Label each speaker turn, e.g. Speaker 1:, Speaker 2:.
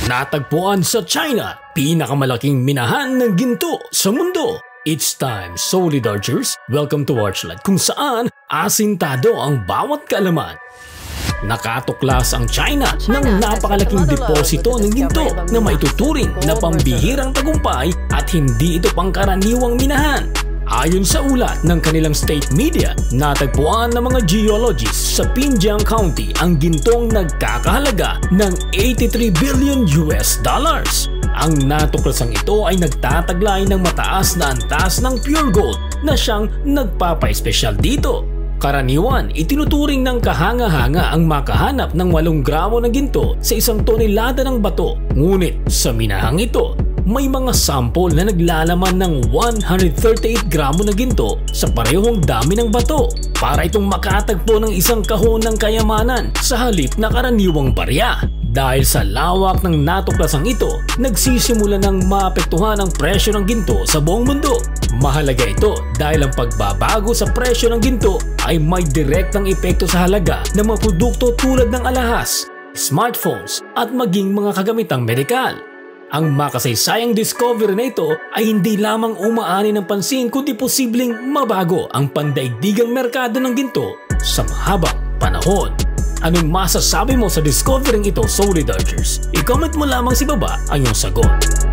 Speaker 1: Natagpuan sa China, pinakamalaking minahan ng ginto sa mundo. It's time, Solid Archers. Welcome to Archlight, kung saan asintado ang bawat kaalaman. Nakatuklas ang China ng napakalaking deposito ng ginto na maituturing na pambihirang tagumpay at hindi ito pangkaraniwang minahan. Ayon sa ulat ng kanilang state media, natagpuan ng mga geologists sa Pinjiang County ang gintong nagkakahalaga ng 83 billion US dollars. Ang natuklasang ito ay nagtataglay ng mataas na antas ng pure gold na siyang nagpapa-espesyal dito. Karaniwan, itinuturing ng kahanga-hanga ang makahanap ng 8 gramo na ginto sa 1 tonelada ng bato. Ngunit sa minahang ito, may mga sample na naglalaman ng 138 gramo na ginto sa parehong dami ng bato para itong makatagpo ng isang kahon ng kayamanan sa halip na karaniwang barya. Dahil sa lawak ng natuklasang ito, nagsisimula ng maapektuhan ang presyo ng ginto sa buong mundo. Mahalaga ito dahil ang pagbabago sa presyo ng ginto ay may direktang epekto sa halaga ng mga produkto tulad ng alahas, smartphones at maging mga kagamitang medikal. Ang makasaysayang discovery na ito ay hindi lamang umaani ng pansin kundi posibleng mabago ang pandaigdigang merkado ng ginto sa mahabang panahon. Anong masasabi mo sa discovering ito, Solid Archers? I-comment mo lamang sa baba ang iyong sagot.